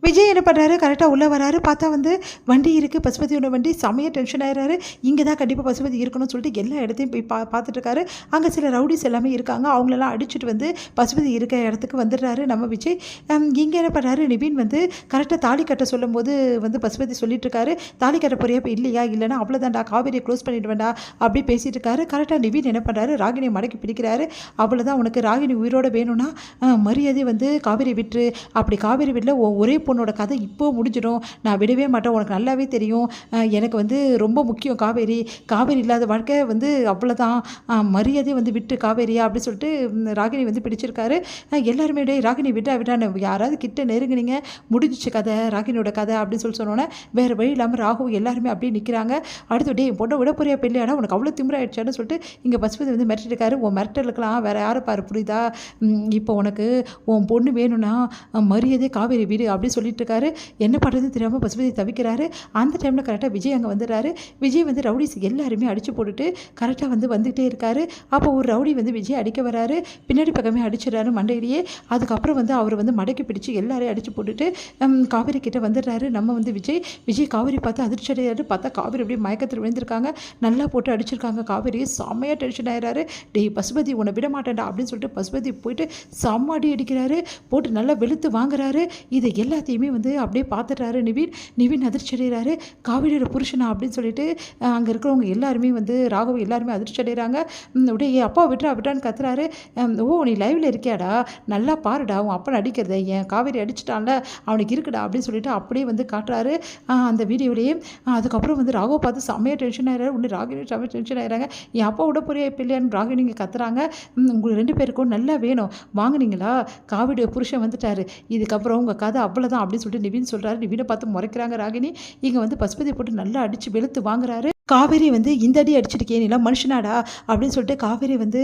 விஜய் என்ன பண்ணுறாரு, கரெக்டாக உள்ளே வராரு. பார்த்தா வந்து வண்டி இருக்குது, பசுபதியோட வண்டி. செமையாக டென்ஷன் ஆயிடுறாரு. இங்கே தான் கண்டிப்பாக பசுபதி இருக்கணும்னு சொல்லிட்டு எல்லா இடத்தையும் போய் பார்த்துட்ருக்காரு. அங்கே சில ரவுடிஸ் எல்லாமே இருக்காங்க. அவங்களெல்லாம் அடிச்சுட்டு வந்து பசுபதி இருக்க இடத்துக்கு வந்துடுறாரு நம்ம விஜய். இங்கே என்ன பண்ணுறாரு, நிவின் வந்து கரெக்டாக தாலி கட்ட சொல்லும்போது வந்து பசுபதி சொல்லிட்டுருக்காரு, தாலி கட்ட போறியா இப்போ இல்லையா, இல்லைனா அவ்வளோதான்டா, காவேரியை க்ளோஸ் பண்ணிவிடுவேண்டா அப்படி பேசிகிட்டு இருக்காரு. கரெக்டாக நிவின் என்ன பண்ணுறாரு, ராகினியை மடக்கி பிடிக்கிறாரு. அவ்வளோதான், உனக்கு ராகினி உயிரோடு வேணும்னா மரியாதை வந்து காவேரி விட்டுரு. அப்படி காவேரி வீட்டில் ஒரே பொண்ணோட கதை இப்போ முடிஞ்சிடும். நான் விடவே மாட்டேன். உனக்கு நல்லாவே தெரியும், எனக்கு வந்து ரொம்ப முக்கியம் காவேரி. காவேரி இல்லாத வாழ்க்கை வந்து அவ்வளோதான். மரியாதையை வந்து விட்டு காவேரியா அப்படி சொல்லிட்டு ராகினி வந்து பிடிச்சிருக்காரு. எல்லாருமே டே ராகினி விட்டான்னு யாராவது கிட்ட நெருங்குனீங்க, முடிஞ்சிச்சு கதை, ராகினியோட கதை அப்படின்னு சொல்லி சொன்னோன்னே வேறு வழி இல்லாமல் ராகு எல்லாருமே அப்படியே நிற்கிறாங்க. அடுத்து டே பொண்ணை விட போறியா பிள்ளையாடா, உனக்கு அவ்வளோ திமிராயிடுச்சான்னு சொல்லிட்டு இங்கே பசுபதி வந்து மிரட்டிருக்காரு. உன் மிரட்டலுக்கெல்லாம் வேறு யாரை பாரு புரியுதா, இப்போ உனக்கு உன் பொண்ணு வேணும்னா மரியாதை காவேரி வீடு அப்படின்னு சொல்லிட்டு இருக்காரு. என்ன பண்ணுறதுன்னு தெரியாமல் பசுபதி தவிக்கிறாரு. அந்த டைமில் கரெக்டாக விஜய் அங்கே வந்துடுறாரு. விஜய் வந்து ரவுடிஸ் எல்லாருமே அடித்து போட்டுட்டு கரெக்டாக வந்து வந்துகிட்டே இருக்காரு. அப்போ ஒரு ரவுடி வந்து விஜய் அடிக்க வராரு. பின்னாடி பக்கமே அடிச்சிடறாரு மண்டையிலேயே. அதுக்கப்புறம் வந்து அவர் வந்து மடக்கி பிடிச்சி எல்லாரையும் அடித்து போட்டுட்டு காவேரி கிட்டே வந்துடுறாரு. நம்ம வந்து விஜய் காவேரி பார்த்து அதிர்ச்சி அடையாரு. பார்த்தா காவேரி அப்படியே மயக்கத்தில் விழுந்திருக்காங்க. நல்லா போட்டு அடிச்சிருக்காங்க. காவேரி செம்மையாக டென்ஷன் ஆயிடுறாரு. டேய் பசுபதி உன்னை விட மாட்டேன்டா அப்படின்னு சொல்லிட்டு பசுபதி போயிட்டு செம்ம அடி அடிக்கிறாரு. போட்டு நல்லா வெளுத்து வாங்குறாரு. இது எல்லாத்தையுமே வந்து அப்படியே பார்த்துட்றாரு நிவின் அதிர்ச்சி அடைகிறாரு. காவேரியோட புருஷனா அப்படின்னு சொல்லிட்டு அங்கே இருக்கிறவங்க எல்லாருமே வந்து ராகவ் எல்லாருமே அதிர்ச்சி அடைகிறாங்க. அப்படியே என் அப்பா விட்டான்னு கத்துறாரு. ஓ நீ லைவில் இருக்கியாடா, நல்லா பாருடா உன் அப்பனை அடிக்கிறத, என் காவேரி அடிச்சிட்டான்ல அவனுக்கு இருக்குடா அப்படின்னு சொல்லிட்டு அப்படியே வந்து காட்டுறாரு அந்த வீடியோலேயே. அதுக்கப்புறம் வந்து ராகவ் பார்த்து செம்மையாக டென்ஷன் ஆகிறாரு. ஒன்று ராகினி செம்மையாக டென்ஷன் ஆகிறாங்க. என் அப்பா விட போறியா பிள்ளையான்னு ராகினிங்க கத்துறாங்க. உங்களுக்கு 2 பேருக்கும் நல்லா வேணும் வாங்கினீங்களா, காவேரியோட புருஷன் வந்துட்டாரு, இதுக்கப்புறம் உங்கள் கதை அவ்வளோதான் அப்படின்னு சொல்லிட்டு நிவின் சொல்கிறாரு. நிவினை பார்த்து முறைக்கிறாங்க ராகினி. இங்கே வந்து பசுபதி போட்டு நல்லா அடித்து வெளுத்து வாங்குறாரு. காவேரி வந்து இந்த அடி அடிச்சிருக்கே நீலாம் மனுஷனாடா அப்படின்னு சொல்லிட்டு காவேரி வந்து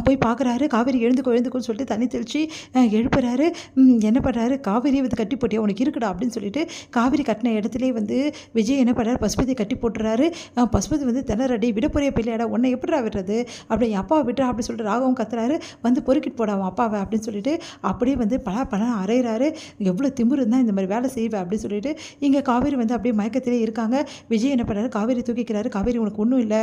போய் பார்க்குறாரு. காவேரி எழுந்துக்கோன்னு சொல்லிட்டு தண்ணி தெளித்து எழுப்புறாரு. என்ன பண்ணுறாரு, காவேரியை வந்து கட்டி போட்டியா உனக்கு இருக்குடா அப்படின்னு சொல்லிட்டு காவேரி கட்டின இடத்துலேயே வந்து விஜய் என்ன பண்ணுறாரு, பசுபதி கட்டி போட்டுறாரு. பசுபதி வந்து திணறடி விட போறிய பிள்ளையாடா, உன்னை எப்படிடா விடுறது, அப்படி என் அப்பாவை விட்டுறா அப்படின்னு சொல்லிட்டு ராகவும் கத்துறாரு. வந்து பொறுக்கிட்டு போடா அவன் அப்பாவை அப்படின்னு சொல்லிட்டு அப்படியே வந்து பல அரைகிறாரு. எவ்வளோ திமிரு இருந்தால் இந்த மாதிரி வேலை செய்வேன் அப்படின்னு சொல்லிட்டு இங்கே காவேரி வந்து அப்படியே மயக்கத்திலே இருக்காங்க. விஜய் என்ன பண்ணுறாரு, காவேரி தூக்கிக்கிறாரு. காவேரி உனக்கு ஒன்றும் இல்லை,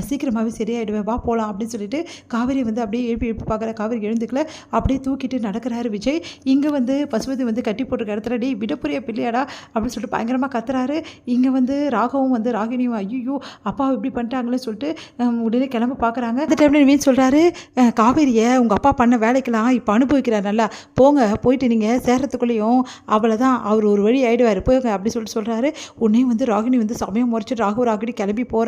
சீக்கிரமாகவே சரியாயிடுவேன் வா போகலாம் அப்படின்னு சொல்லிட்டு காவேரி வந்து அப்படியே எழுப்பி பார்க்குற. காவேரி எழுந்துக்கல, அப்படியே தூக்கிட்டு நடக்கிறாரு விஜய். இங்கே வந்து பசுபதி வந்து கட்டி போட்டுருக்க இடத்துல டே விடப்புரிய பிள்ளையாடா அப்படின்னு சொல்லிட்டு பயங்கரமாக கத்துறாரு. இங்கே வந்து ராகவும் வந்து ராகினியும் ஐயோ அப்பா இப்படி பண்ணிட்டாங்களே சொல்லிட்டு உடனே கிளம்ப பார்க்குறாங்க. அந்த டைமில் நிவின் சொல்கிறாரு, காவேரியை உங்கள் அப்பா பண்ண வேலைக்கெல்லாம் இப்போ அனுபவிக்கிறார், நல்லா போங்க, போயிட்டு நீங்கள் சேர்றதுக்குள்ளேயும் அவ்வளோதான், அவர் ஒரு வழி ஆகிடுவார் போங்க அப்படி சொல்லிட்டு சொல்கிறாரு. உடனே வந்து ராகினி வந்து சமயம் முறைச்சிட்டு ராகினி கிளம்பி போகிறாங்க.